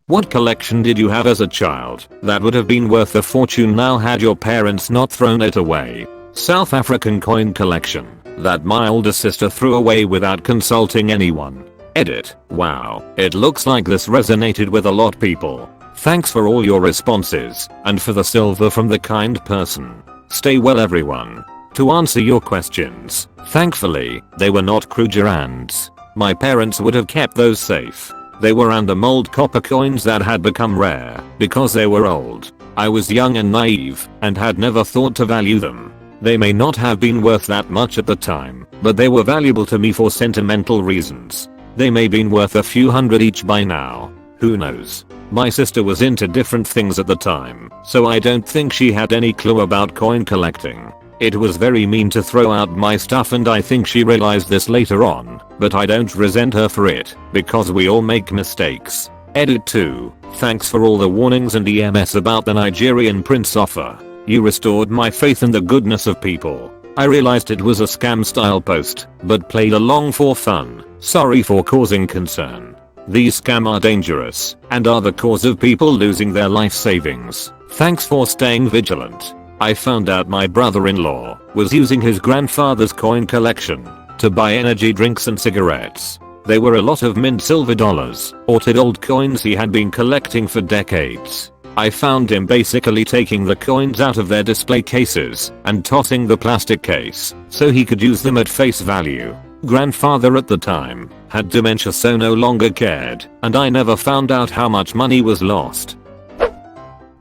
What collection did you have as a child that would have been worth a fortune now had your parents not thrown it away? South African coin collection that my older sister threw away without consulting anyone. Edit. Wow, it looks like this resonated with a lot people. Thanks for all your responses and for the silver from the kind person. Stay well everyone. To answer your questions, thankfully, they were not Krugerrands. My parents would have kept those safe. They were random old copper coins that had become rare because they were old. I was young and naive and had never thought to value them. They may not have been worth that much at the time, but they were valuable to me for sentimental reasons. They may been worth a few hundred each by now. Who knows? My sister was into different things at the time, so I don't think she had any clue about coin collecting. It was very mean to throw out my stuff and I think she realized this later on, but I don't resent her for it, because we all make mistakes. Edit 2. Thanks for all the warnings and EMS about the Nigerian prince offer. You restored my faith in the goodness of people. I realized it was a scam style post, but played along for fun. Sorry for causing concern. These scams are dangerous and are the cause of people losing their life savings. Thanks for staying vigilant. I found out my brother-in-law was using his grandfather's coin collection to buy energy drinks and cigarettes. They were a lot of mint silver dollars, altered old coins he had been collecting for decades. I found him basically taking the coins out of their display cases and tossing the plastic case so he could use them at face value. Grandfather at the time had dementia so no longer cared, and I never found out how much money was lost.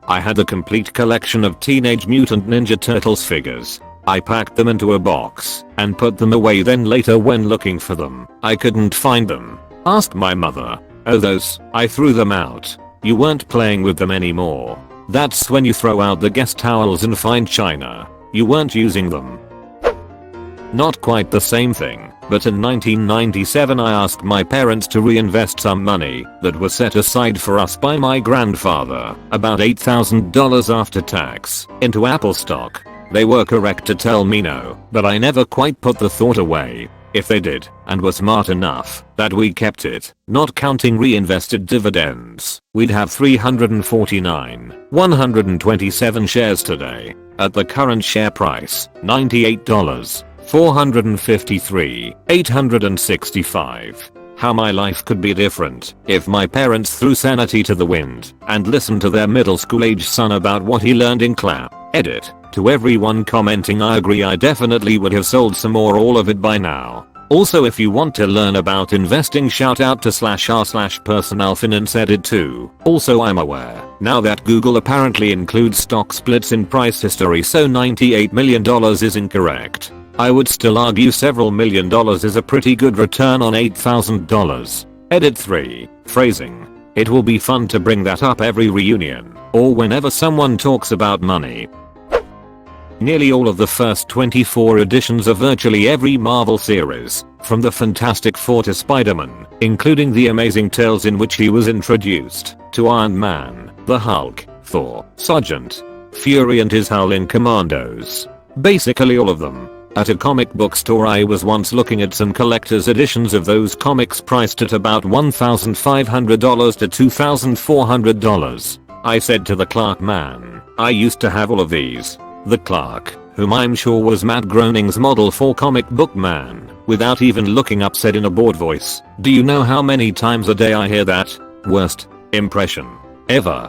I had a complete collection of Teenage Mutant Ninja Turtles figures. I packed them into a box and put them away, then later when looking for them, I couldn't find them. Asked my mother. Oh those, I threw them out. You weren't playing with them anymore. That's when you throw out the guest towels and find china. You weren't using them. Not quite the same thing, but in 1997 I asked my parents to reinvest some money that was set aside for us by my grandfather, about $8,000 after tax, into Apple stock. They were correct to tell me no, but I never quite put the thought away. If they did, and were smart enough that we kept it, not counting reinvested dividends, we'd have 127 shares today. At the current share price, $98, 453, 865. How my life could be different if my parents threw sanity to the wind and listened to their middle school age son about what he learned in class. Edit. To everyone commenting, I agree, I definitely would have sold some or all of it by now. Also, if you want to learn about investing, shout out to /r/personalfinance edit 2. Also, I'm aware now that Google apparently includes stock splits in price history, so $98 million is incorrect. I would still argue several $1,000,000 is a pretty good return on $8,000. Edit 3. Phrasing. It will be fun to bring that up every reunion or whenever someone talks about money. Nearly all of the first 24 editions of virtually every Marvel series, from the Fantastic Four to Spider-Man, including the Amazing Tales in which he was introduced, to Iron Man, the Hulk, Thor, Sergeant Fury and his Howling Commandos. Basically all of them. At a comic book store I was once looking at some collector's editions of those comics priced at about $1,500 to $2,400. I said to the clerk, "Man, I used to have all of these." The clerk, whom I'm sure was Matt Groening's model for Comic Book Man, without even looking up said in a bored voice, "Do you know how many times a day I hear that? Worst impression ever."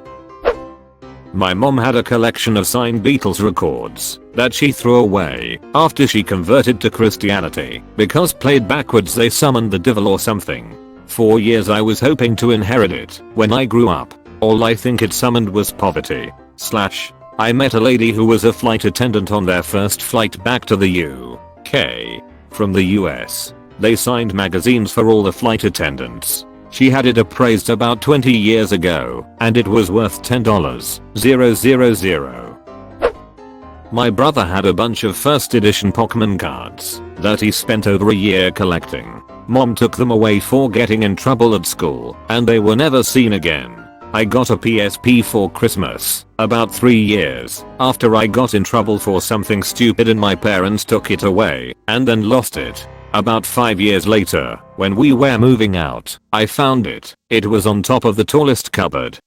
My mom had a collection of signed Beatles records that she threw away after she converted to Christianity because played backwards they summoned the devil or something. For years I was hoping to inherit it when I grew up. All I think it summoned was poverty. I met a lady who was a flight attendant on their first flight back to the UK from the US. They signed magazines for all the flight attendants. She had it appraised about 20 years ago, and it was worth $10,000. My brother had a bunch of first edition Pokemon cards that he spent over a year collecting. Mom took them away for getting in trouble at school, and they were never seen again. I got a PSP for Christmas about 3 years after I got in trouble for something stupid and my parents took it away and then lost it. About 5 years later, when we were moving out, I found it. It was on top of the tallest cupboard.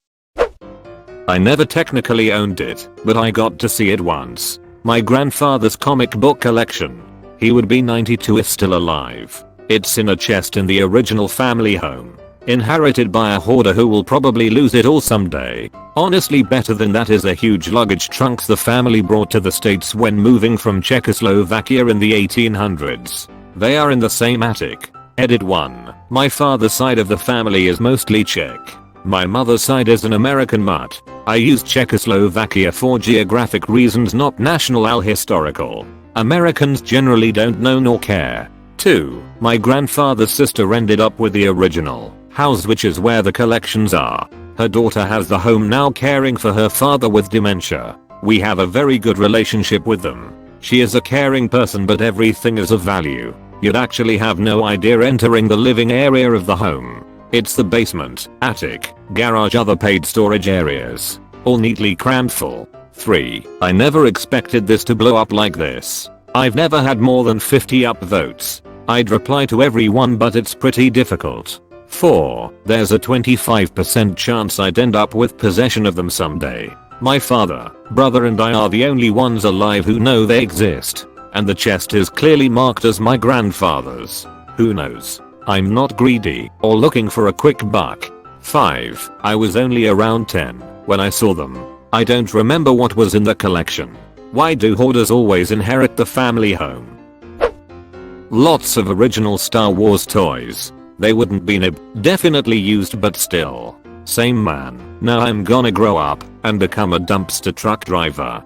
I never technically owned it, but I got to see it once. My grandfather's comic book collection. He would be 92 if still alive. It's in a chest in the original family home. Inherited by a hoarder who will probably lose it all someday. Honestly, better than that is a huge luggage trunks the family brought to the States when moving from Czechoslovakia in the 1800s. They are in the same attic. Edit 1. My father's side of the family is mostly Czech. My mother's side is an American mutt. I used Czechoslovakia for geographic reasons, not national or historical. Americans generally don't know nor care. 2. My grandfather's sister ended up with the original house, which is where the collections are. Her daughter has the home now, caring for her father with dementia. We have a very good relationship with them. She is a caring person, but everything is of value. You'd actually have no idea entering the living area of the home. It's the basement, attic, garage, other paid storage areas. All neatly crammed full. 3. I never expected this to blow up like this. I've never had more than 50 upvotes. I'd reply to everyone, but it's pretty difficult. 4. There's a 25% chance I'd end up with possession of them someday. My father, brother and I are the only ones alive who know they exist. And the chest is clearly marked as my grandfather's. Who knows? I'm not greedy or looking for a quick buck. 5. I was only around 10 when I saw them. I don't remember what was in the collection. Why do hoarders always inherit the family home? Lots of original Star Wars toys. They wouldn't be definitely used, but still. Same man. Now I'm gonna grow up and become a dumpster truck driver.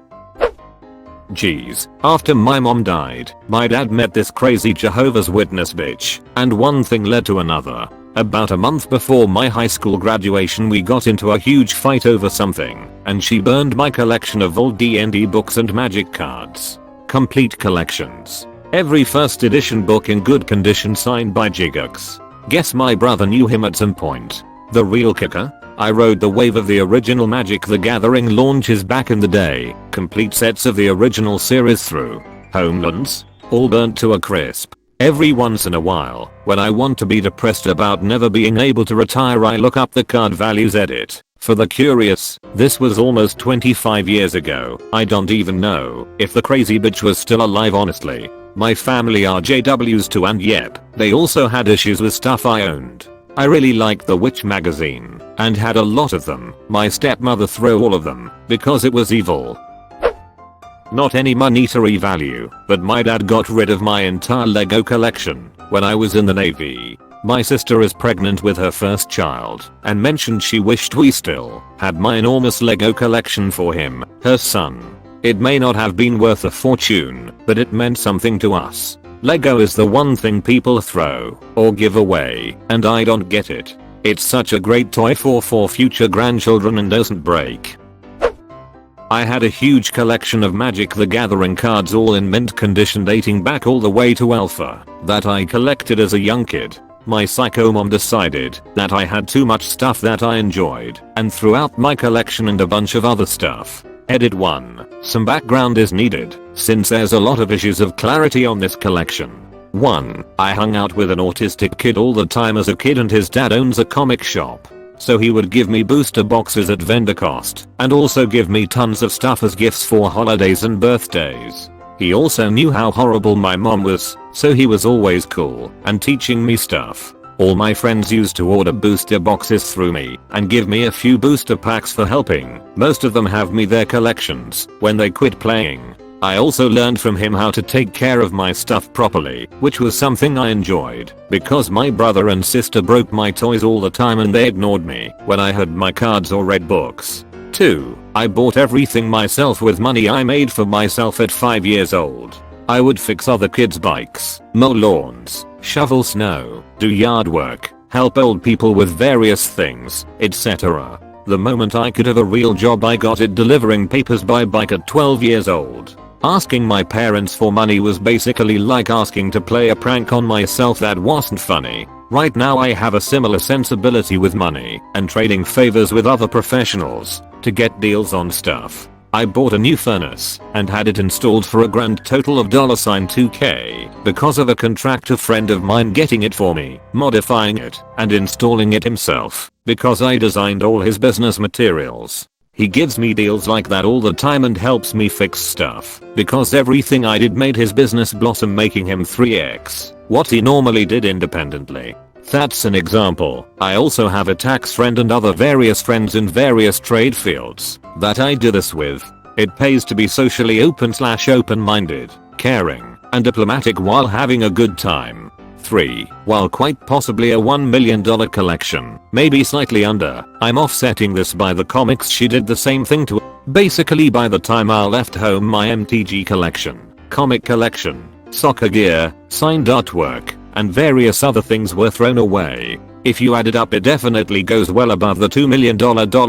Geez, after my mom died, my dad met this crazy Jehovah's Witness bitch, and one thing led to another. About a month before my high school graduation, we got into a huge fight over something, and she burned my collection of old D&D books and magic cards. Complete collections. Every first edition book in good condition, signed by Jigux. Guess my brother knew him at some point. The real kicker? I rode the wave of the original Magic the Gathering launches back in the day. Complete sets of the original series through Homelands, all burnt to a crisp. Every once in a while, when I want to be depressed about never being able to retire, I look up the card values. Edit. For the curious, this was almost 25 years ago. I don't even know if the crazy bitch was still alive, honestly. My family are JWs too, and yep, they also had issues with stuff I owned. I really liked the Witch magazine and had a lot of them. My stepmother threw all of them because it was evil. Not any monetary value, but my dad got rid of my entire Lego collection when I was in the Navy. My sister is pregnant with her first child and mentioned she wished we still had my enormous Lego collection for him, her son. It may not have been worth a fortune, but it meant something to us. Lego is the one thing people throw or give away, and I don't get it. It's such a great toy for future grandchildren and doesn't break. I had a huge collection of Magic the Gathering cards, all in mint condition, dating back all the way to Alpha, that I collected as a young kid. My psycho mom decided that I had too much stuff that I enjoyed and threw out my collection and a bunch of other stuff. Edit 1. Some background is needed, since there's a lot of issues of clarity on this collection. 1. I hung out with an autistic kid all the time as a kid, and his dad owns a comic shop. So he would give me booster boxes at vendor cost, and also give me tons of stuff as gifts for holidays and birthdays. He also knew how horrible my mom was, so he was always cool and teaching me stuff. All my friends used to order booster boxes through me and give me a few booster packs for helping. Most of them have me their collections when they quit playing. I also learned from him how to take care of my stuff properly, which was something I enjoyed, because my brother and sister broke my toys all the time and they ignored me when I had my cards or read books. 2. I bought everything myself with money I made for myself at 5 years old. I would fix other kids' bikes, mow lawns, shovel snow, do yard work, help old people with various things, etc. The moment I could have a real job, I got it, delivering papers by bike at 12 years old. Asking my parents for money was basically like asking to play a prank on myself that wasn't funny. Right now I have a similar sensibility with money and trading favors with other professionals to get deals on stuff. I bought a new furnace and had it installed for a grand total of $2K because of a contractor friend of mine getting it for me, modifying it, and installing it himself because I designed all his business materials. He gives me deals like that all the time and helps me fix stuff because everything I did made his business blossom, making him 3x what he normally did independently. That's an example. I also have a tax friend and other various friends in various trade fields that I do this with. It pays to be socially open/open-minded, caring, and diplomatic while having a good time. 3. While quite possibly a $1 million collection, maybe slightly under, I'm offsetting this by the comics she did the same thing to. Basically by the time I left home my MTG collection, comic collection, soccer gear, signed artwork, and various other things were thrown away. If you add it up, it definitely goes well above the $2 million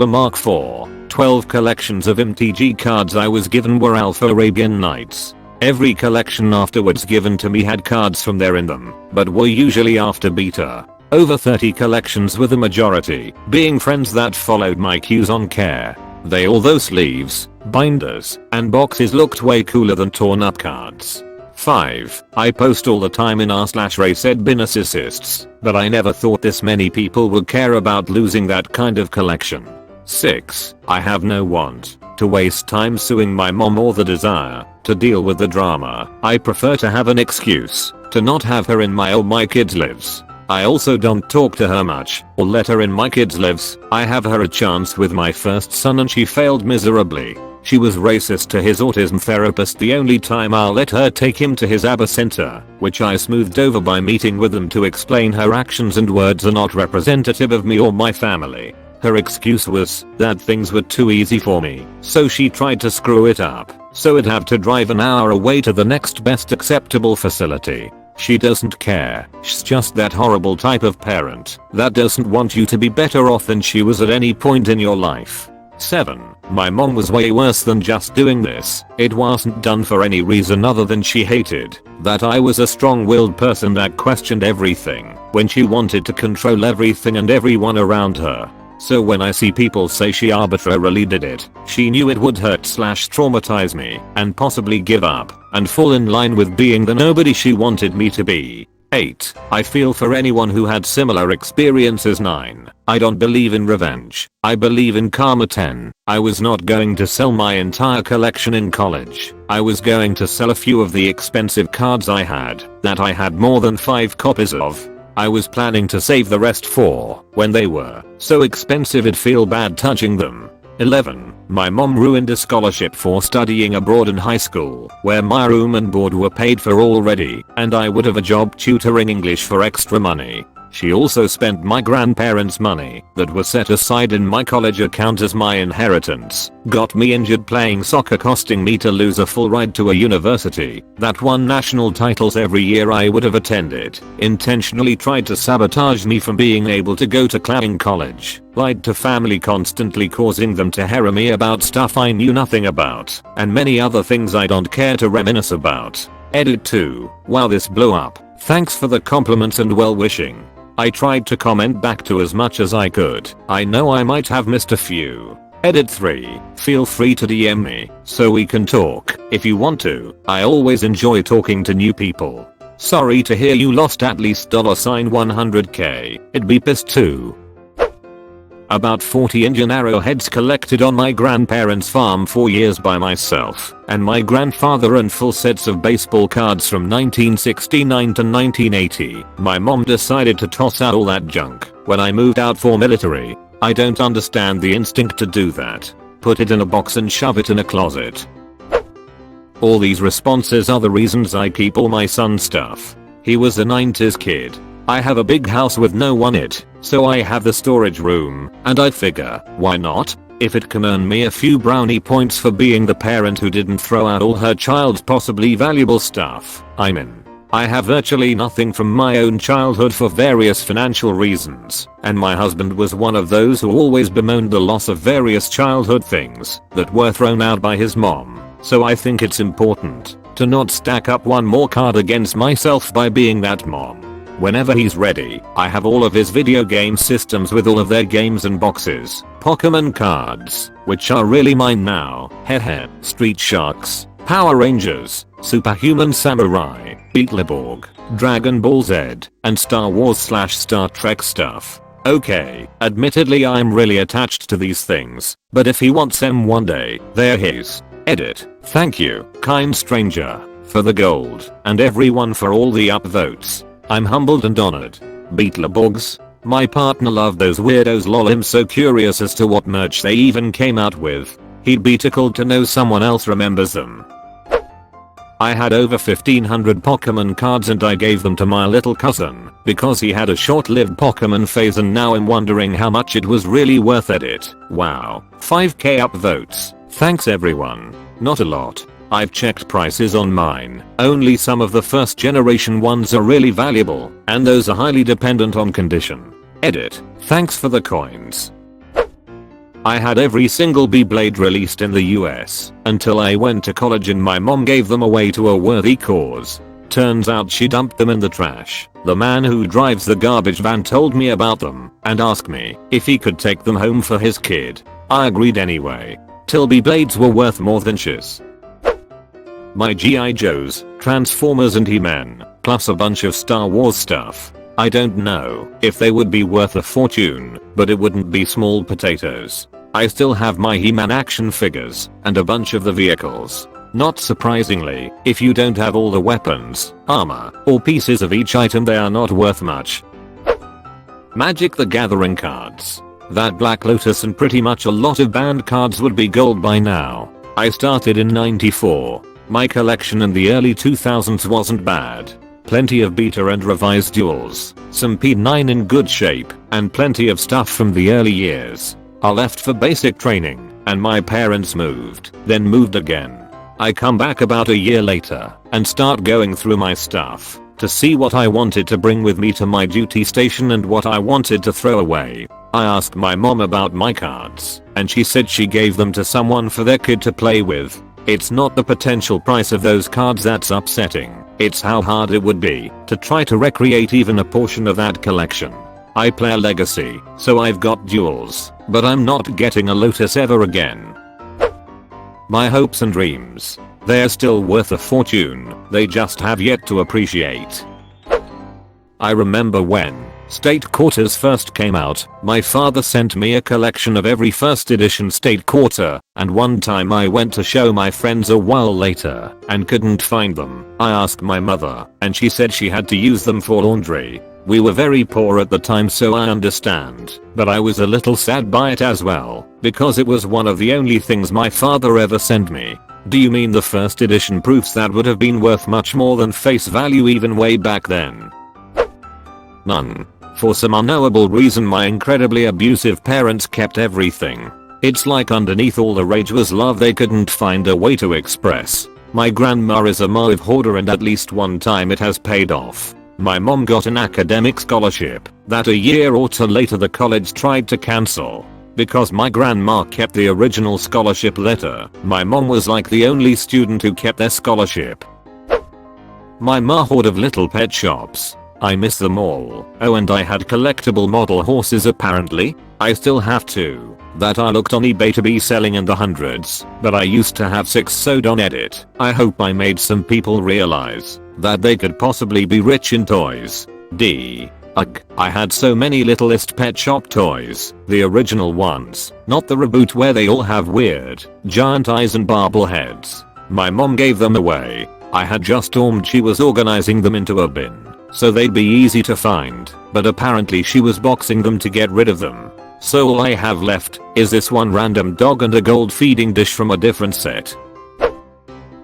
mark. 4. 12 collections of MTG cards I was given were Alpha Arabian Nights. Every collection afterwards given to me had cards from there in them, but were usually after beta. Over 30 collections, with the majority being friends that followed my cues on care. They, although sleeves, binders, and boxes looked way cooler than torn up cards. 5. I post all the time in r/Ray bin assists, but I never thought this many people would care about losing that kind of collection. 6. I have no want to waste time suing my mom or the desire to deal with the drama. I prefer to have an excuse to not have her in my kids' lives. I also don't talk to her much or let her in my kids' lives. I have her a chance with my first son and she failed miserably. She was racist to his autism therapist the only time I'll let her take him to his ABBA center, which I smoothed over by meeting with them to explain her actions and words are not representative of me or my family. Her excuse was that things were too easy for me, so she tried to screw it up, so I'd have to drive an hour away to the next best acceptable facility. She doesn't care, she's just that horrible type of parent that doesn't want you to be better off than she was at any point in your life. 7. My mom was way worse than just doing this. It wasn't done for any reason other than she hated that I was a strong-willed person that questioned everything when she wanted to control everything and everyone around her. So when I see people say she arbitrarily did it, she knew it would hurt/traumatize me and possibly give up and fall in line with being the nobody she wanted me to be. 8. I feel for anyone who had similar experiences. 9. I don't believe in revenge. I believe in karma. 10. I was not going to sell my entire collection in college. I was going to sell a few of the expensive cards I had that I had more than 5 copies of. I was planning to save the rest for when they were so expensive it'd feel bad touching them. 11. My mom ruined a scholarship for studying abroad in high school where my room and board were paid for already and I would have a job tutoring English for extra money. She also spent my grandparents' money that was set aside in my college account as my inheritance, got me injured playing soccer, costing me to lose a full ride to a university that won national titles every year I would have attended, intentionally tried to sabotage me from being able to go to Clapping College, lied to family, constantly causing them to harem me about stuff I knew nothing about, and many other things I don't care to reminisce about. Edit 2. Wow, this blew up. Thanks for the compliments and well-wishing. I tried to comment back to as much as I could. I know I might have missed a few. Edit 3. Feel free to DM me so we can talk if you want to. I always enjoy talking to new people. Sorry to hear you lost at least $100K. It'd be pissed too. About 40 Indian arrowheads collected on my grandparents' farm for years by myself and my grandfather, and full sets of baseball cards from 1969 to 1980. My mom decided to toss out all that junk when I moved out for military. I don't understand the instinct to do that. Put it in a box and shove it in a closet. All these responses are the reasons I keep all my son's stuff. He was a 90s kid. I have a big house with no one in it, so I have the storage room, and I figure, why not? If it can earn me a few brownie points for being the parent who didn't throw out all her child's possibly valuable stuff, I'm in. I have virtually nothing from my own childhood for various financial reasons, and my husband was one of those who always bemoaned the loss of various childhood things that were thrown out by his mom, so I think it's important to not stack up one more card against myself by being that mom. Whenever he's ready, I have all of his video game systems with all of their games and boxes, Pokemon cards, which are really mine now. Hehe. Street Sharks, Power Rangers, Superhuman Samurai, Beetleborg, Dragon Ball Z, and Star Wars/Star Trek stuff. Okay, admittedly I'm really attached to these things, but if he wants them one day, they're his. Edit. Thank you, kind stranger, for the gold, and everyone for all the upvotes. I'm humbled and honored. Beetleborgs. My partner loved those weirdos, lol. I'm so curious as to what merch they even came out with. He'd be tickled to know someone else remembers them. I had over 1500 Pokemon cards and I gave them to my little cousin because he had a short-lived Pokemon phase, and now I'm wondering how much it was really worth it. Wow. 5k upvotes. Thanks everyone. Not a lot. I've checked prices on mine. Only some of the first generation ones are really valuable, and those are highly dependent on condition. Edit. Thanks for the coins. I had every single Beyblade released in the US until I went to college and my mom gave them away to a worthy cause. Turns out she dumped them in the trash. The man who drives the garbage van told me about them and asked me if he could take them home for his kid. I agreed anyway. Till Beyblades were worth more than shiz. My G.I. Joes, Transformers and He-Man, plus a bunch of Star Wars stuff. I don't know if they would be worth a fortune, but it wouldn't be small potatoes. I still have my He-Man action figures and a bunch of the vehicles. Not surprisingly, if you don't have all the weapons, armor, or pieces of each item, they are not worth much. Magic the Gathering cards. That Black Lotus and pretty much a lot of banned cards would be gold by now. I started in '94. My collection in the early 2000s wasn't bad. Plenty of beta and revised duels, some P9 in good shape, and plenty of stuff from the early years. I left for basic training, and my parents moved, then moved again. I come back about a year later, and start going through my stuff, to see what I wanted to bring with me to my duty station and what I wanted to throw away. I asked my mom about my cards, and she said she gave them to someone for their kid to play with. It's not the potential price of those cards that's upsetting, it's how hard it would be to try to recreate even a portion of that collection. I play a Legacy, so I've got duels, but I'm not getting a Lotus ever again. My hopes and dreams. They're still worth a fortune, they just have yet to appreciate. I remember when State Quarters first came out, my father sent me a collection of every first edition State Quarter, and one time I went to show my friends a while later and couldn't find them. I asked my mother, and she said she had to use them for laundry. We were very poor at the time, so I understand, but I was a little sad by it as well, because it was one of the only things my father ever sent me. Do you mean the first edition proofs that would have been worth much more than face value even way back then? None. For some unknowable reason my incredibly abusive parents kept everything. It's like underneath all the rage was love they couldn't find a way to express. My grandma is a massive hoarder, and at least one time it has paid off. My mom got an academic scholarship that a year or two later the college tried to cancel. Because my grandma kept the original scholarship letter, my mom was like the only student who kept their scholarship. My ma hoard of little pet shops. I miss them all. Oh, and I had collectible model horses apparently. I still have two that I looked on eBay to be selling in the hundreds, but I used to have 6, so don't edit. I hope I made some people realize that they could possibly be rich in toys. Ugh, I had so many Littlest Pet Shop toys, the original ones, not the reboot where they all have weird, giant eyes and barbel heads. My mom gave them away. I had just assumed she was organizing them into a bin, so they'd be easy to find, but apparently she was boxing them to get rid of them. So all I have left is this one random dog and a gold feeding dish from a different set.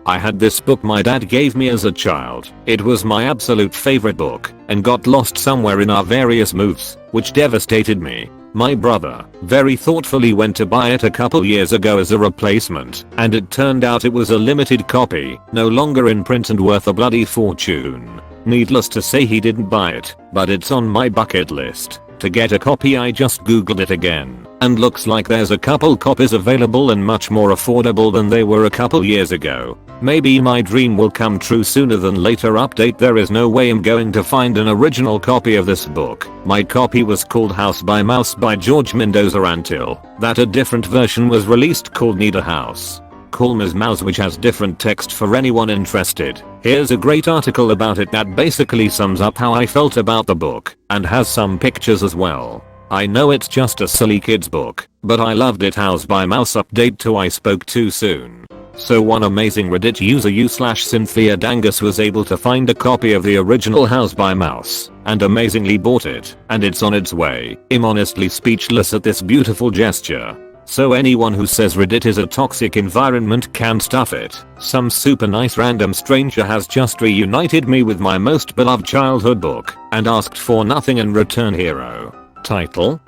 I had this book my dad gave me as a child. It was my absolute favorite book and got lost somewhere in our various moves, which devastated me. My brother very thoughtfully went to buy it a couple years ago as a replacement, and it turned out it was a limited copy, no longer in print and worth a bloody fortune. Needless to say he didn't buy it, but it's on my bucket list. To get a copy I just googled it again. and looks like there's a couple copies available and much more affordable than they were a couple years ago. Maybe my dream will come true sooner than later. Update: there is no way I'm going to find an original copy of this book. My copy was called House by Mouse by George Mendoza until that a different version was released called Need a House. Call Ms. Mouse, which has different text for anyone interested. Here's a great article about it that basically sums up how I felt about the book and has some pictures as well. I know it's just a silly kids book, but I loved it. House by Mouse. Update 2: I spoke too soon. So one amazing Reddit user u/Cynthia Dangus was able to find a copy of the original House by Mouse and amazingly bought it, and it's on its way. I'm honestly speechless at this beautiful gesture. So anyone who says Reddit is a toxic environment can stuff it. Some super nice random stranger has just reunited me with my most beloved childhood book and asked for nothing in return. Hero. Title: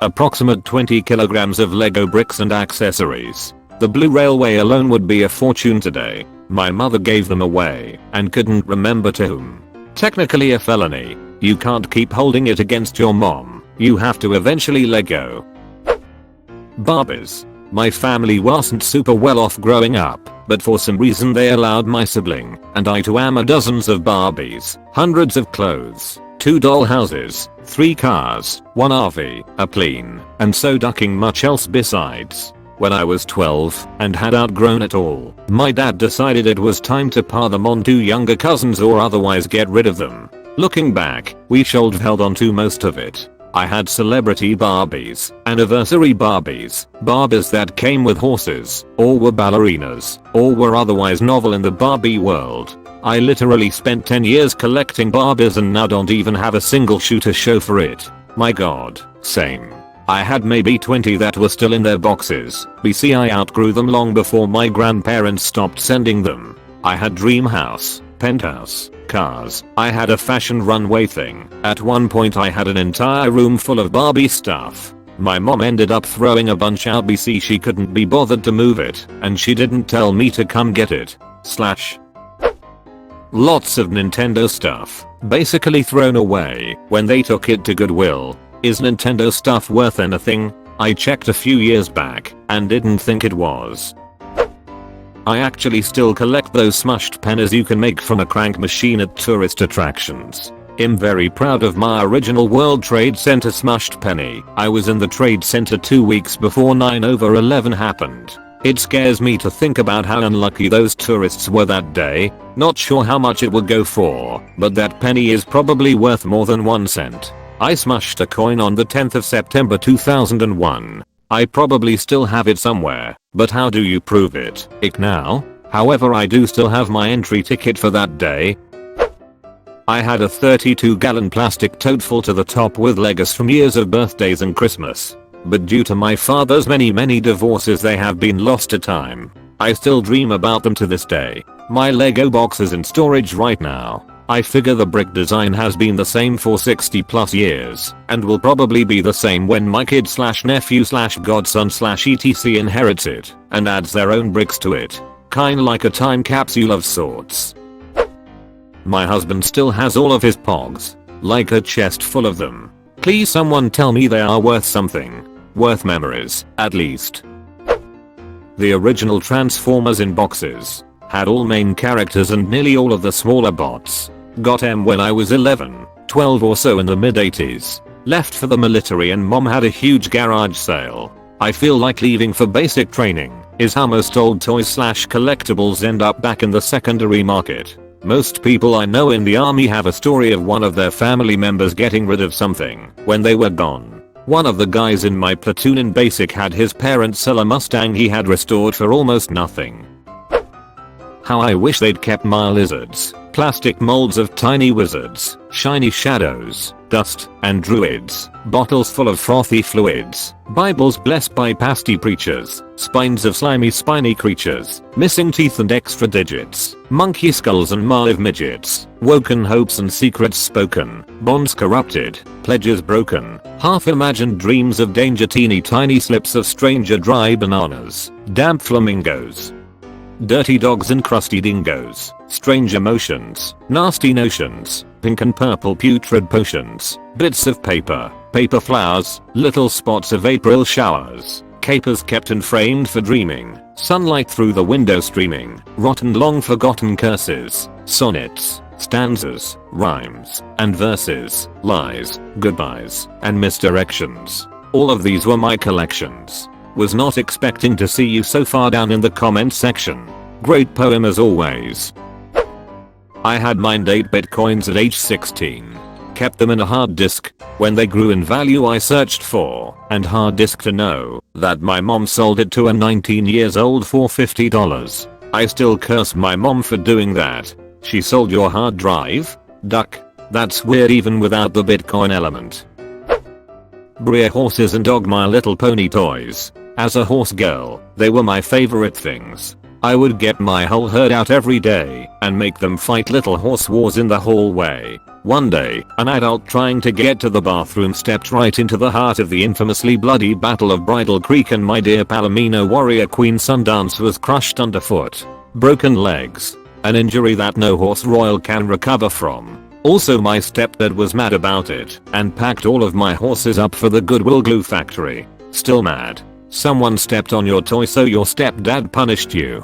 Approximate 20 kilograms of Lego bricks and accessories. The Blue Railway alone would be a fortune today. My mother gave them away and couldn't remember to whom. Technically a felony. You can't keep holding it against your mom. You have to eventually let go. Barbies. My family wasn't super well off growing up, but for some reason they allowed my sibling and I to own dozens of Barbies, hundreds of clothes, 2 doll houses, 3 cars, 1 RV, a plane, and so ducking much else besides. When I was 12 and had outgrown it all, my dad decided it was time to pass them on to younger cousins or otherwise get rid of them. Looking back, we should have held on to most of it. I had celebrity Barbies, anniversary Barbies, Barbies that came with horses, or were ballerinas, or were otherwise novel in the Barbie world. I literally spent 10 years collecting Barbies and now don't even have a single shoe to show for it. My god, same. I had maybe 20 that were still in their boxes. BC I outgrew them long before my grandparents stopped sending them. I had dream house, penthouse, cars. I had a fashion runway thing. At one point I had an entire room full of Barbie stuff. My mom ended up throwing a bunch out. BC she couldn't be bothered to move it and she didn't tell me to come get it. Lots of Nintendo stuff, basically thrown away when they took it to Goodwill. Is Nintendo stuff worth anything? I checked a few years back and didn't think it was. I actually still collect those smushed pennies you can make from a crank machine at tourist attractions. I'm very proud of my original World Trade Center smushed penny. I was in the Trade Center 2 weeks before 9/11 happened. It scares me to think about how unlucky those tourists were that day. Not sure how much it would go for, but that penny is probably worth more than 1 cent. I smushed a coin on the 10th of September 2001. I probably still have it somewhere, but how do you prove it? Now? However, I do still have my entry ticket for that day. I had a 32-gallon plastic tote full to the top with Legos from years of birthdays and Christmas. But due to my father's many divorces they have been lost to time. I still dream about them to this day. My Lego box is in storage right now. I figure the brick design has been the same for 60 plus years and will probably be the same when my kid/nephew/godson/etc inherits it and adds their own bricks to it. Kinda like a time capsule of sorts. My husband still has all of his pogs, like a chest full of them. Please someone tell me they are worth something. Worth memories, at least. The original Transformers in boxes. Had all main characters and nearly all of the smaller bots. Got them when I was 11, 12 or so in the mid 80s. Left for the military and mom had a huge garage sale. I feel like leaving for basic training is how most old toys/collectibles end up back in the secondary market. Most people I know in the army have a story of one of their family members getting rid of something when they were gone. One of the guys in my platoon in basic had his parents sell a Mustang he had restored for almost nothing. How I wish they'd kept my lizards, plastic molds of tiny wizards, shiny shadows, dust, and druids, bottles full of frothy fluids, Bibles blessed by pasty preachers, spines of slimy spiny creatures, missing teeth and extra digits, monkey skulls and malive midgets, woken hopes and secrets spoken, bonds corrupted, pledges broken, half-imagined dreams of danger, teeny tiny slips of stranger dry bananas, damp flamingos, dirty dogs and crusty dingoes, strange emotions, nasty notions, pink and purple putrid potions, bits of paper, paper flowers, little spots of April showers, capers kept and framed for dreaming, sunlight through the window streaming, rotten long forgotten curses, sonnets, stanzas, rhymes, and verses, lies, goodbyes, and misdirections. All of these were my collections. Was not expecting to see you so far down in the comment section. Great poem as always. I had mined 8 bitcoins at age 16. Kept them in a hard disk. When they grew in value I searched for and hard disk to know that my mom sold it to a 19 years old for $50. I still curse my mom for doing that. She sold your hard drive? Duck. That's weird even without the bitcoin element. Breer horses and dog My Little Pony toys. As a horse girl, they were my favorite things. I would get my whole herd out every day and make them fight little horse wars in the hallway. One day, an adult trying to get to the bathroom stepped right into the heart of the infamously bloody Battle of Bridal Creek and my dear Palomino warrior Queen Sundance was crushed underfoot. Broken legs. An injury that no horse royal can recover from. Also my stepdad was mad about it and packed all of my horses up for the Goodwill glue factory. Still mad. Someone stepped on your toy so your stepdad punished you.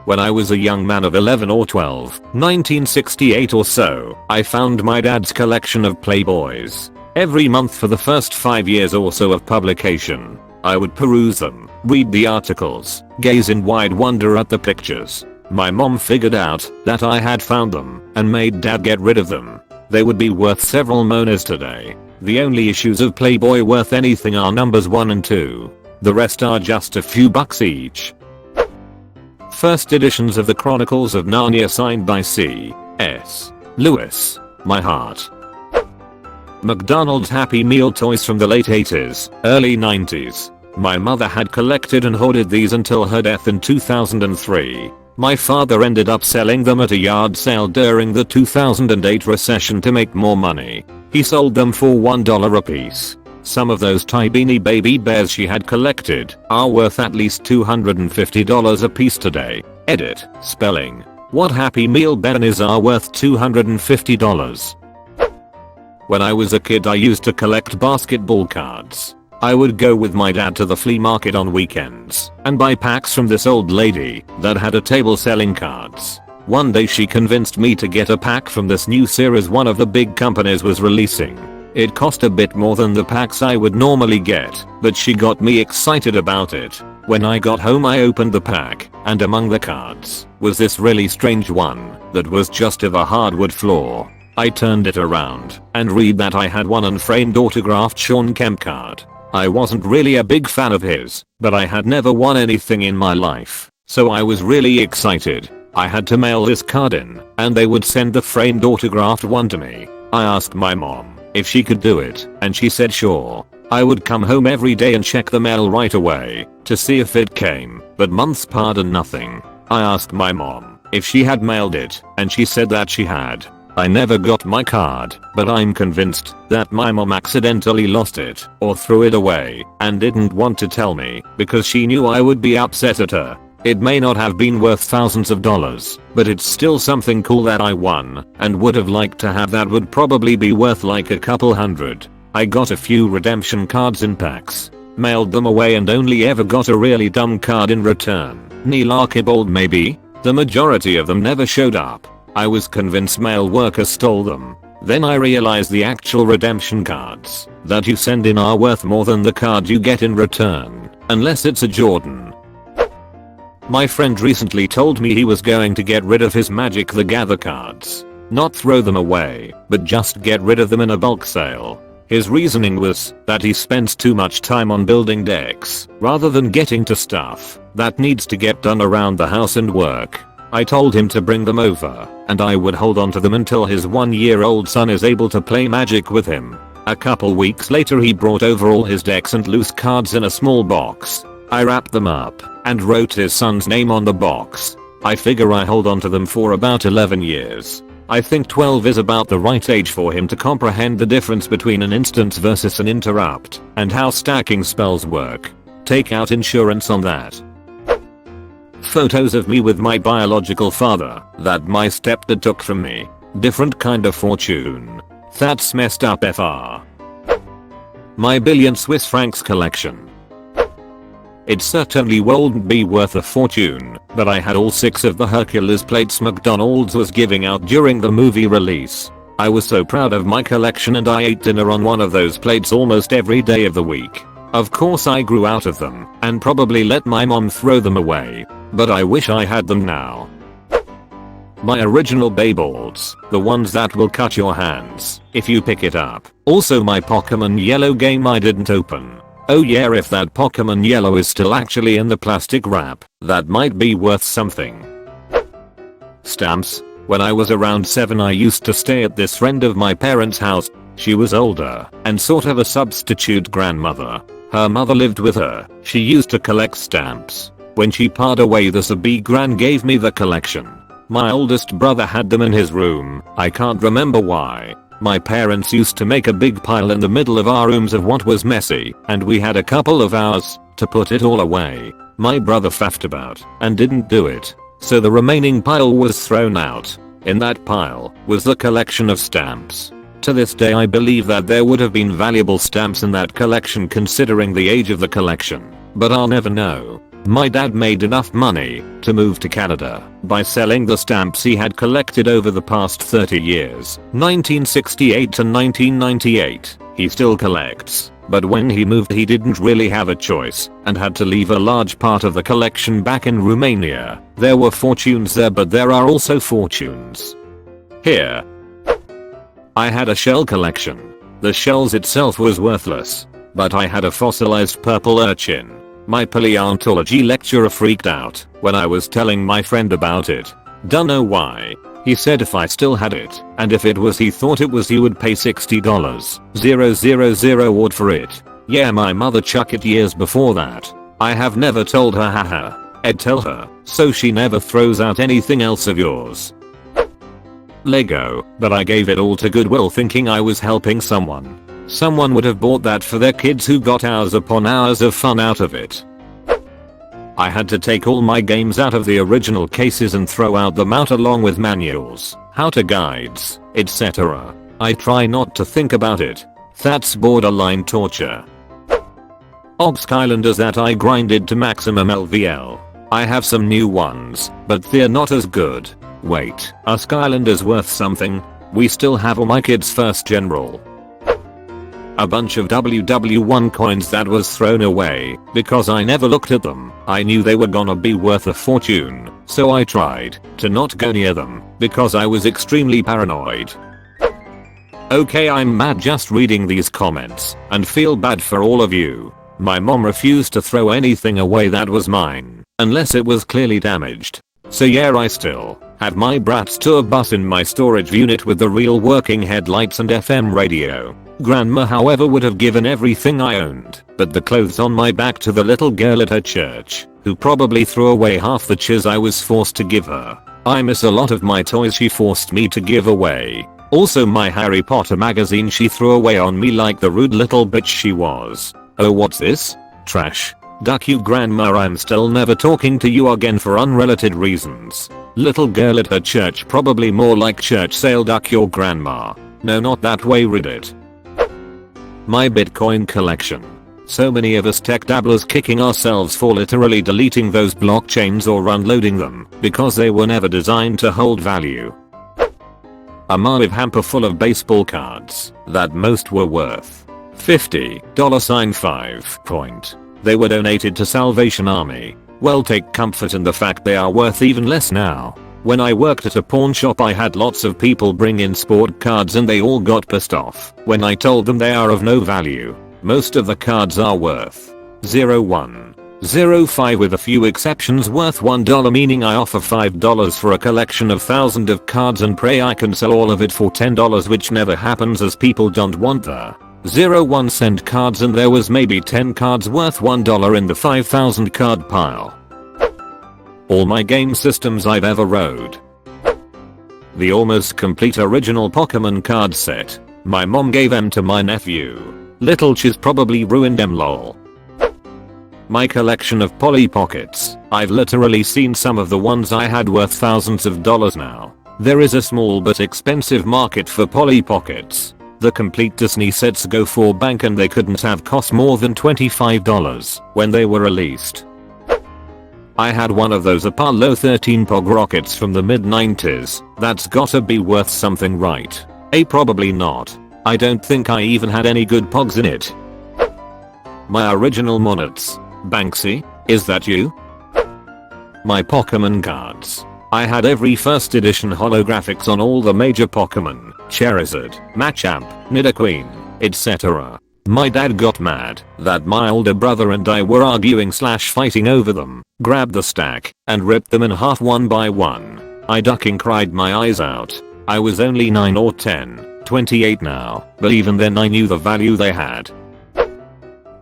When I was a young man of 11 or 12, 1968 or so, I found my dad's collection of Playboys. Every month for the first 5 years or so of publication, I would peruse them, read the articles, gaze in wide wonder at the pictures. My mom figured out that I had found them and made dad get rid of them. They would be worth several monas today. The only issues of Playboy worth anything are numbers 1 and 2. The rest are just a few bucks each. First editions of the Chronicles of Narnia signed by C.S. Lewis. My heart. McDonald's Happy Meal toys from the late 80s, early 90s. My mother had collected and hoarded these until her death in 2003. My father ended up selling them at a yard sale during the 2008 recession to make more money. He sold them for $1 a piece. Some of those tiny baby bears she had collected are worth at least $250 a piece today. Edit. Spelling. What Happy Meal bunnies are worth $250. When I was a kid I used to collect basketball cards. I would go with my dad to the flea market on weekends and buy packs from this old lady that had a table selling cards. One day she convinced me to get a pack from this new series one of the big companies was releasing. It cost a bit more than the packs I would normally get, but she got me excited about it. When I got home I opened the pack, and among the cards was this really strange one that was just of a hardwood floor. I turned it around and read that I had one unframed autographed Sean Kemp card. I wasn't really a big fan of his, but I had never won anything in my life, so I was really excited. I had to mail this card in, and they would send the framed autographed one to me. I asked my mom if she could do it, and she said sure. I would come home every day and check the mail right away to see if it came, but months passed and nothing. I asked my mom if she had mailed it, and she said that she had. I never got my card, but I'm convinced that my mom accidentally lost it or threw it away and didn't want to tell me because she knew I would be upset at her. It may not have been worth thousands of dollars, but it's still something cool that I won and would have liked to have. That would probably be worth like a couple hundred. I got a few redemption cards in packs, mailed them away and only ever got a really dumb card in return. Neil Archibald maybe? The majority of them never showed up. I was convinced mail workers stole them. Then I realized the actual redemption cards that you send in are worth more than the card you get in return, unless it's a Jordan. My friend recently told me he was going to get rid of his Magic the Gather cards. Not throw them away, but just get rid of them in a bulk sale. His reasoning was that he spends too much time on building decks rather than getting to stuff that needs to get done around the house and work. I told him to bring them over, and I would hold on to them until his 1-year-old son is able to play Magic with him. A couple weeks later he brought over all his decks and loose cards in a small box. I wrapped them up and wrote his son's name on the box. I figure I hold on to them for about 11 years. I think 12 is about the right age for him to comprehend the difference between an instance versus an interrupt and how stacking spells work. Take out insurance on that. Photos of me with my biological father that my stepdad took from me. Different kind of fortune. That's messed up FR. My billion Swiss francs collection. It certainly won't be worth a fortune, but I had all 6 of the Hercules plates McDonald's was giving out during the movie release. I was so proud of my collection and I ate dinner on one of those plates almost every day of the week. Of course I grew out of them and probably let my mom throw them away, but I wish I had them now. My original Beyblades, the ones that will cut your hands if you pick it up. Also my Pokemon Yellow game I didn't open. Oh yeah, if that Pokemon Yellow is still actually in the plastic wrap, that might be worth something. Stamps. When I was around 7 I used to stay at this friend of my parents' house. She was older and sort of a substitute grandmother. Her mother lived with her. She used to collect stamps. When she passed away the Sabi Gran gave me the collection. My oldest brother had them in his room. I can't remember why. My parents used to make a big pile in the middle of our rooms of what was messy, and we had a couple of hours to put it all away. My brother faffed about and didn't do it, so the remaining pile was thrown out. In that pile was the collection of stamps. To this day I believe that there would have been valuable stamps in that collection considering the age of the collection, but I'll never know. My dad made enough money to move to Canada by selling the stamps he had collected over the past 30 years, 1968 to 1998. He still collects, but when he moved he didn't really have a choice and had to leave a large part of the collection back in Romania. There were fortunes there, but there are also fortunes here. I had a shell collection. The shells itself was worthless, but I had a fossilized purple urchin. My paleontology lecturer freaked out when I was telling my friend about it. Dunno why. He said if I still had it, and if it was he thought it was, he would pay $60,000 odd for it. Yeah, my mother chuck it years before that. I have never told her, haha. Ed tell her, so she never throws out anything else of yours. Lego, but I gave it all to Goodwill thinking I was helping someone. Someone would have bought that for their kids who got hours upon hours of fun out of it. I had to take all my games out of the original cases and throw out them out along with manuals, how-to guides, etc. I try not to think about it. That's borderline torture. Og Skylanders that I grinded to maximum LVL. I have some new ones, but they're not as good. Wait, are Skylanders worth something? We still have all my kids' first general. A bunch of WW1 coins that was thrown away because I never looked at them. I knew they were gonna be worth a fortune, so I tried to not go near them because I was extremely paranoid. Okay, I'm mad just reading these comments and feel bad for all of you. My mom refused to throw anything away that was mine unless it was clearly damaged. So yeah, I still have my Bratz tour bus in my storage unit with the real working headlights and FM radio. Grandma however would have given everything I owned but the clothes on my back to the little girl at her church, who probably threw away half the cheers I was forced to give her. I miss a lot of my toys she forced me to give away. Also my Harry Potter magazine she threw away on me like the rude little bitch she was. Oh, what's this? Trash. Duck you grandma, I'm still never talking to you again for unrelated reasons. Little girl at her church, probably more like church sale. Duck your grandma. No, not that way, Reddit. My Bitcoin collection. So many of us tech dabblers kicking ourselves for literally deleting those blockchains or unloading them because they were never designed to hold value. A massive hamper full of baseball cards that most were worth $50.5. They were donated to Salvation Army. Well, take comfort in the fact they are worth even less now. When I worked at a pawn shop I had lots of people bring in sport cards and they all got pissed off when I told them they are of no value. Most of the cards are worth 0.105 with a few exceptions worth $1, meaning I offer $5 for a collection of thousands of cards and pray I can sell all of it for $10, which never happens as people don't want the 0.1 cent cards, and there was maybe 10 cards worth $1 in the 5,000 card pile. All my game systems I've ever rode. The almost complete original Pokemon card set. My mom gave them to my nephew. Little Chiz probably ruined them, lol. My collection of Polly Pockets. I've literally seen some of the ones I had worth thousands of dollars now. There is a small but expensive market for Polly Pockets. The complete Disney sets go for bank and they couldn't have cost more than $25 when they were released. I had one of those Apollo 13 POG rockets from the mid-90s. That's gotta be worth something, right? Probably not. I don't think I even had any good POGs in it. My original Monets. Banksy, is that you? My Pokemon cards. I had every first edition holographics on all the major Pokemon, Charizard, Machamp, Nidoqueen, etc. My dad got mad that my older brother and I were arguing / fighting over them, grabbed the stack, and ripped them in half one by one. I ducking cried my eyes out. I was only 9 or 10, 28 now, but even then I knew the value they had.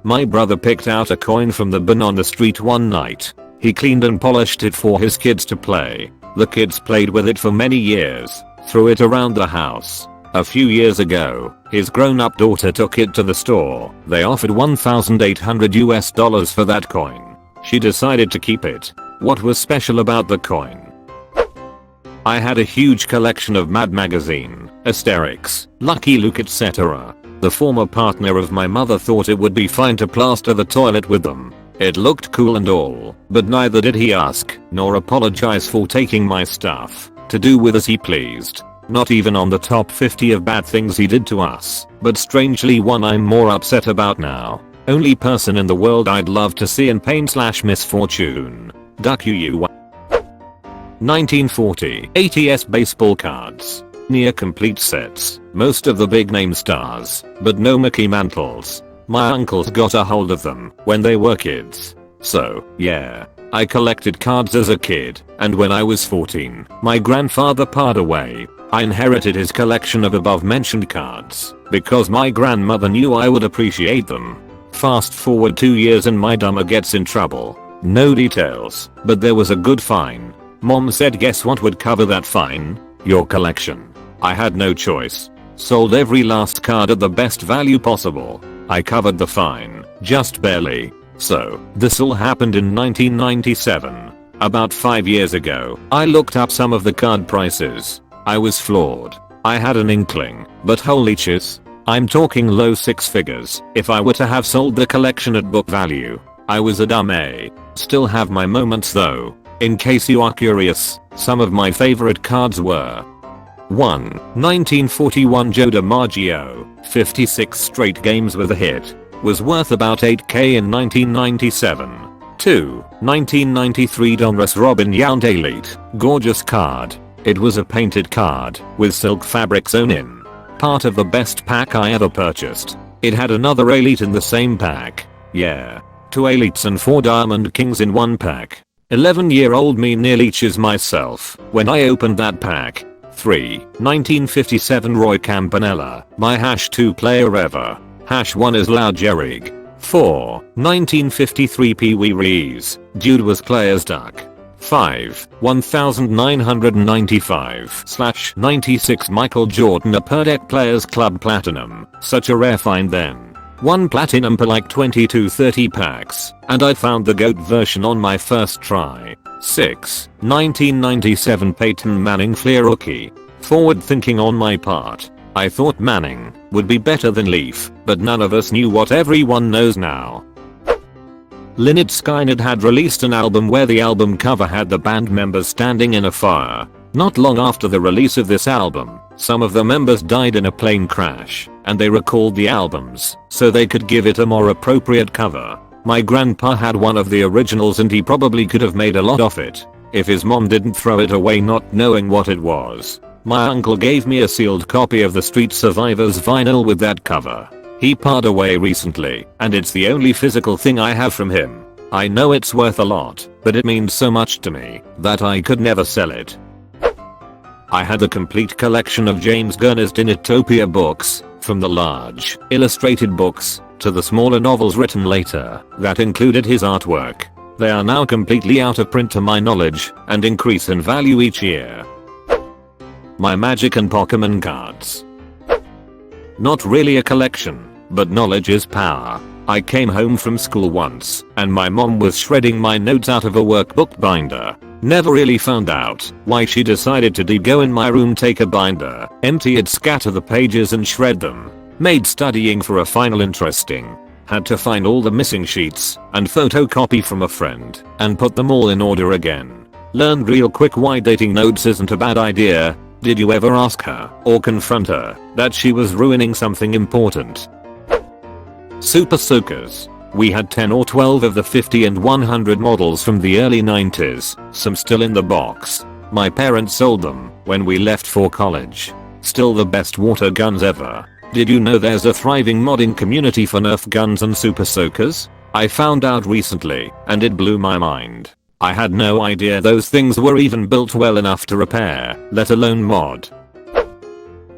My brother picked out a coin from the bin on the street one night. He cleaned and polished it for his kids to play. The kids played with it for many years, threw it around the house. A few years ago, his grown-up daughter took it to the store. They offered $1,800 for that coin. She decided to keep it. What was special about the coin? I had a huge collection of Mad Magazine, Asterix, Lucky Luke, etc. The former partner of my mother thought it would be fine to plaster the toilet with them. It looked cool and all, but neither did he ask nor apologize for taking my stuff to do with as he pleased. Not even on the top 50 of bad things he did to us, but strangely one I'm more upset about now. Only person in the world I'd love to see in pain / misfortune. Duck you. 1940 ATS baseball cards. Near complete sets. Most of the big name stars, but no Mickey Mantles. My uncles got a hold of them when they were kids. So, yeah. I collected cards as a kid, and when I was 14, my grandfather passed away. I inherited his collection of above mentioned cards, because my grandmother knew I would appreciate them. Fast forward 2 years and my dumber gets in trouble. No details, but there was a good fine. Mom said guess what would cover that fine? Your collection. I had no choice. Sold every last card at the best value possible. I covered the fine, just barely. So, this all happened in 1997. About 5 years ago, I looked up some of the card prices. I was floored. I had an inkling, but holy chiz. I'm talking low 6 figures if I were to have sold the collection at book value. I was a dumb A. Still have my moments though. In case you are curious, some of my favorite cards were 1. 1941 Joe DiMaggio, 56 straight games with a hit. Was worth about 8k in 1997. 2. 1993 Donruss Robin Yount Elite, gorgeous card. It was a painted card with silk fabric sewn in. Part of the best pack I ever purchased. It had another Elite in the same pack. Yeah. 2 Elites and 4 Diamond Kings in one pack. 11-year-old me nearly cheers myself when I opened that pack. 3. 1957 Roy Campanella, my #2 player ever. #1 is Lou Gehrig. 4. 1953 Pee Wee Reese, dude was Claire's duck. 5. 1995/96 Michael Jordan Upper Deck Players Club Platinum, such a rare find then. 1 platinum per like 20-30 packs, and I found the GOAT version on my first try. 6. 1997 Peyton Manning Fleer Rookie. Forward thinking on my part. I thought Manning would be better than Leaf, but none of us knew what everyone knows now. Lynyrd Skynyrd had released an album where the album cover had the band members standing in a fire. Not long after the release of this album, some of the members died in a plane crash, and they recalled the albums so they could give it a more appropriate cover. My grandpa had one of the originals and he probably could have made a lot of it if his mom didn't throw it away not knowing what it was. My uncle gave me a sealed copy of the Street Survivors vinyl with that cover. He passed away recently, and it's the only physical thing I have from him. I know it's worth a lot, but it means so much to me that I could never sell it. I had a complete collection of James Gurney's Dinotopia books, from the large, illustrated books, to the smaller novels written later, that included his artwork. They are now completely out of print to my knowledge, and increase in value each year. My Magic and Pokemon cards. Not really a collection, but knowledge is power. I came home from school once, and my mom was shredding my notes out of a workbook binder. Never really found out why she decided to go in my room, take a binder, empty it, scatter the pages and shred them. Made studying for a final interesting. Had to find all the missing sheets and photocopy from a friend and put them all in order again. Learned real quick why dating notes isn't a bad idea. Did you ever ask her or confront her that she was ruining something important? Super Soakers. We had 10 or 12 of the 50 and 100 models from the early 90s, some still in the box. My parents sold them when we left for college. Still the best water guns ever. Did you know there's a thriving modding community for Nerf guns and Super Soakers? I found out recently, and it blew my mind. I had no idea those things were even built well enough to repair, let alone mod.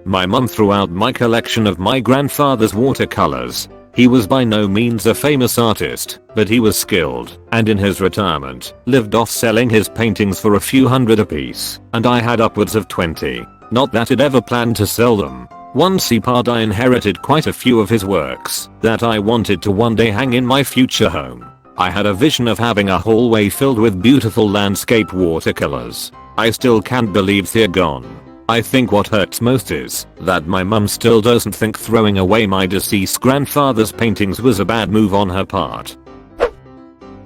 My mum threw out my collection of my grandfather's watercolors. He was by no means a famous artist, but he was skilled, and in his retirement, lived off selling his paintings for a few hundred apiece, and I had upwards of 20. Not that I'd ever planned to sell them. Once he passed, I inherited quite a few of his works that I wanted to one day hang in my future home. I had a vision of having a hallway filled with beautiful landscape watercolors. I still can't believe they're gone. I think what hurts most is that my mum still doesn't think throwing away my deceased grandfather's paintings was a bad move on her part.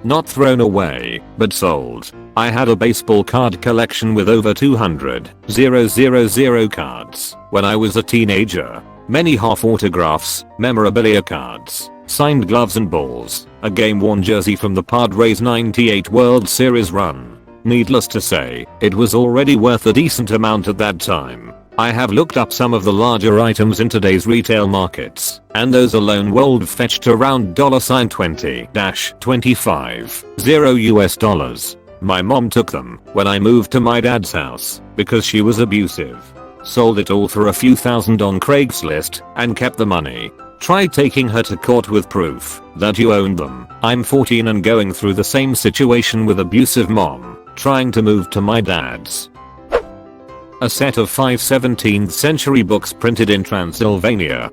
Not thrown away, but sold. I had a baseball card collection with over 200,000 cards when I was a teenager. Many half autographs, memorabilia cards, signed gloves and balls, a game-worn jersey from the Padres' '98 World Series run. Needless to say, it was already worth a decent amount at that time. I have looked up some of the larger items in today's retail markets, and those alone would fetched around $20-25 US. My mom took them when I moved to my dad's house because she was abusive. Sold it all for a few thousand on Craigslist and kept the money. Tried taking her to court with proof that you owned them. I'm 14 and going through the same situation with abusive mom, trying to move to my dad's. A set of 5 17th century books printed in Transylvania.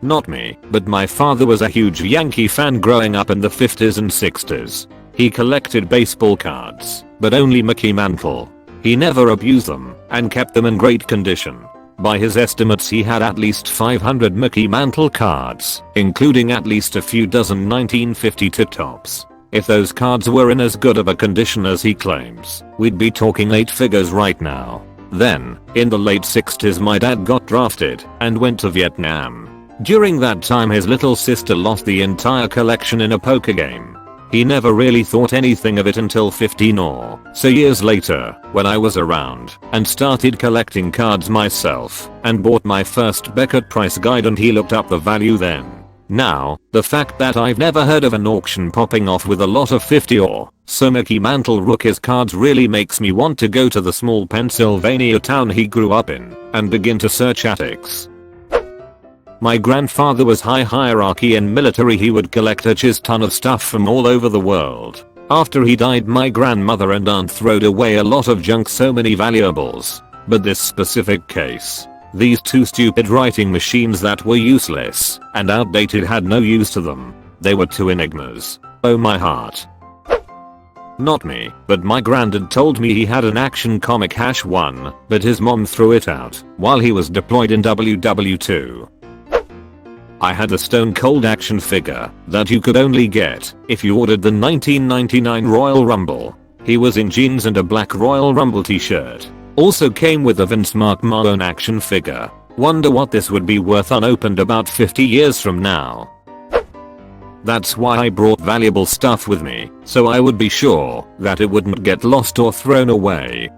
Not me, but my father was a huge Yankee fan growing up in the 50s and 60s. He collected baseball cards, but only Mickey Mantle. He never abused them and kept them in great condition. By his estimates, he had at least 500 Mickey Mantle cards, including at least a few dozen 1950 tip tops. If those cards were in as good of a condition as he claims, we'd be talking 8 figures right now. Then, in the late 60s, my dad got drafted and went to Vietnam. During that time, his little sister lost the entire collection in a poker game. He never really thought anything of it until 15 or so years later, when I was around and started collecting cards myself and bought my first Beckett price guide, and he looked up the value then. Now, the fact that I've never heard of an auction popping off with a lot of 50 or so Mickey Mantle rookies cards really makes me want to go to the small Pennsylvania town he grew up in and begin to search attics. My grandfather was high hierarchy in military. He would collect a ton of stuff from all over the world. After he died, my grandmother and aunt throwed away a lot of junk, so many valuables. But this specific case, these 2 stupid writing machines that were useless and outdated had no use to them. They were 2 enigmas. Oh my heart. Not me, but my granddad told me he had an Action Comic #1, but his mom threw it out while he was deployed in WW2. I had a Stone Cold action figure that you could only get if you ordered the 1999 Royal Rumble. He was in jeans and a black Royal Rumble t-shirt. Also came with a Vince McMahon action figure. Wonder what this would be worth unopened about 50 years from now. That's why I brought valuable stuff with me, so I would be sure that it wouldn't get lost or thrown away.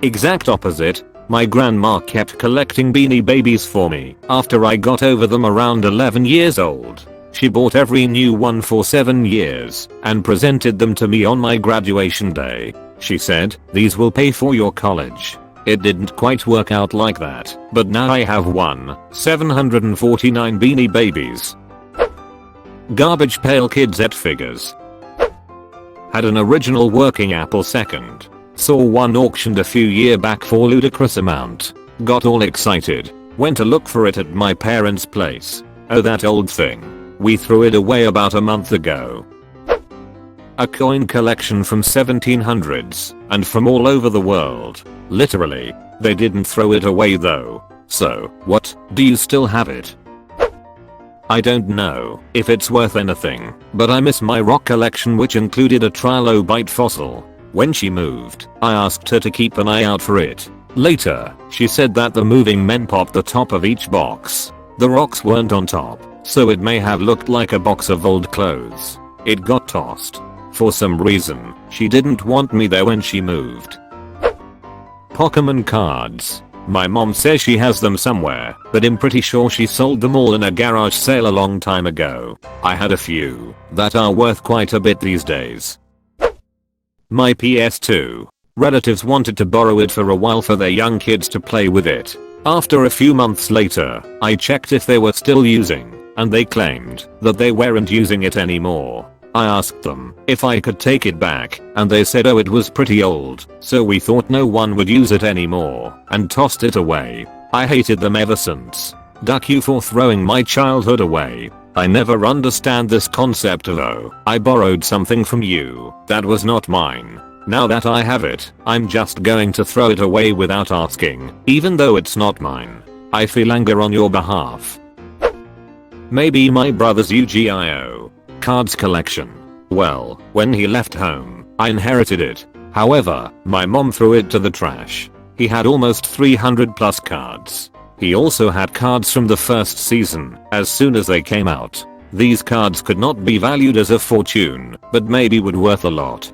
Exact opposite. My grandma kept collecting Beanie Babies for me after I got over them around 11 years old. She bought every new one for 7 years and presented them to me on my graduation day. She said, "These will pay for your college." It didn't quite work out like that, but now I have 749 Beanie Babies. Garbage Pail Kids et figures. Had an original working Apple II. Saw one auctioned a few years back for ludicrous amount. Got all excited. Went to look for it at my parents' place. Oh, that old thing. We threw it away about a month ago. A coin collection from 1700s and from all over the world. Literally. They didn't throw it away though. So, what, do you still have it? I don't know if it's worth anything, but I miss my rock collection, which included a trilobite fossil. When she moved, I asked her to keep an eye out for it. Later, she said that the moving men popped the top of each box. The rocks weren't on top, so it may have looked like a box of old clothes. It got tossed. For some reason, she didn't want me there when she moved. Pokemon cards. My mom says she has them somewhere, but I'm pretty sure she sold them all in a garage sale a long time ago. I had a few that are worth quite a bit these days. My PS2. Relatives wanted to borrow it for a while for their young kids to play with it. After a few months later, I checked if they were still using, and they claimed that they weren't using it anymore. I asked them if I could take it back, and they said oh it was pretty old, so we thought no one would use it anymore, and tossed it away. I hated them ever since. Duck you for throwing my childhood away. I never understand this concept of oh, I borrowed something from you that was not mine. Now that I have it, I'm just going to throw it away without asking, even though it's not mine. I feel anger on your behalf. Maybe my brother's Yu-Gi-Oh! Cards collection. Well, when he left home, I inherited it. However, my mom threw it to the trash. He had almost 300 plus cards. He also had cards from the first season, as soon as they came out. These cards could not be valued as a fortune, but maybe would worth a lot.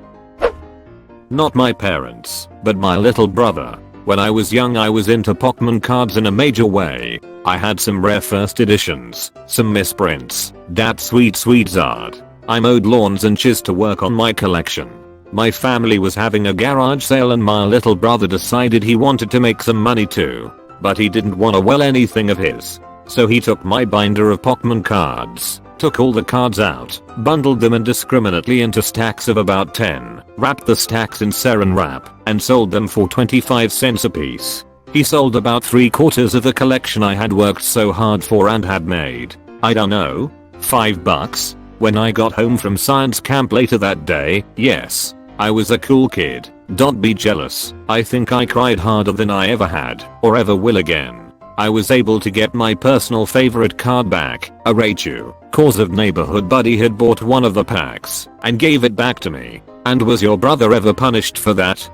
Not my parents, but my little brother. When I was young I was into Pokemon cards in a major way. I had some rare first editions, some misprints, that sweet Zard. I mowed lawns and chiz to work on my collection. My family was having a garage sale and my little brother decided he wanted to make some money too. But he didn't want to well anything of his. So he took my binder of Pokemon cards, took all the cards out, bundled them indiscriminately into stacks of about 10, wrapped the stacks in saran wrap, and sold them for 25 cents a piece. He sold about 3/4 of the collection I had worked so hard for and had made, I don't know, $5. When I got home from science camp later that day, yes, I was a cool kid. Don't be jealous. I think I cried harder than I ever had, or ever will again. I was able to get my personal favorite card back, a Raichu, cause of neighborhood buddy had bought one of the packs, and gave it back to me. And was your brother ever punished for that?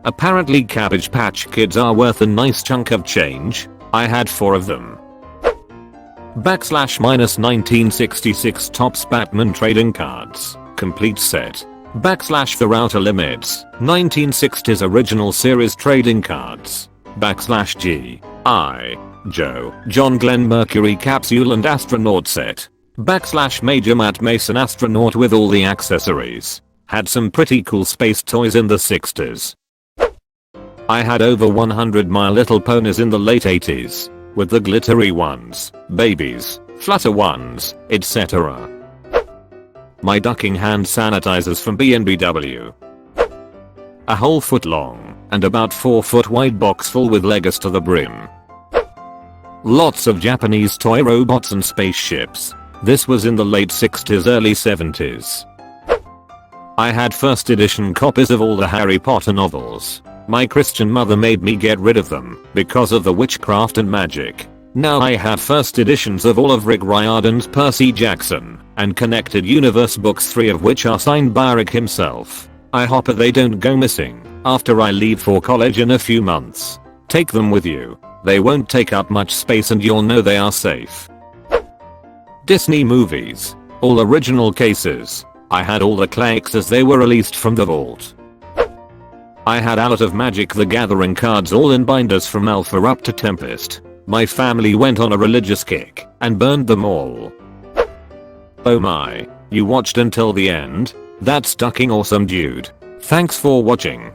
Apparently Cabbage Patch Kids are worth a nice chunk of change. I had 4 of them. /-1966 Topps Batman Trading Cards, complete set. /The Outer Limits, 1960s Original Series Trading Cards. /G.I. Joe, John Glenn Mercury Capsule and Astronaut Set. /Major Matt Mason Astronaut with all the accessories. Had some pretty cool space toys in the 60s. I had over 100 My Little Ponies in the late 80s. With the glittery ones, babies, flutter ones, etc. My ducking hand sanitizers from B&BW. A whole foot long and about 4 foot wide box full with Legos to the brim. Lots of Japanese toy robots and spaceships. This was in the late 60s early 70s. I had first edition copies of all the Harry Potter novels. My Christian mother made me get rid of them because of the witchcraft and magic. Now I have first editions of all of Rick Riordan's Percy Jackson and Connected Universe books, 3 of which are signed by Rick himself. I hope they don't go missing after I leave for college in a few months. Take them with you. They won't take up much space and you'll know they are safe. Disney movies. All original cases. I had all the classics as they were released from the vault. I had Out of Magic the Gathering cards all in binders from Alpha up to Tempest. My family went on a religious kick and burned them all. Oh my, you watched until the end? That's fucking awesome, dude. Thanks for watching.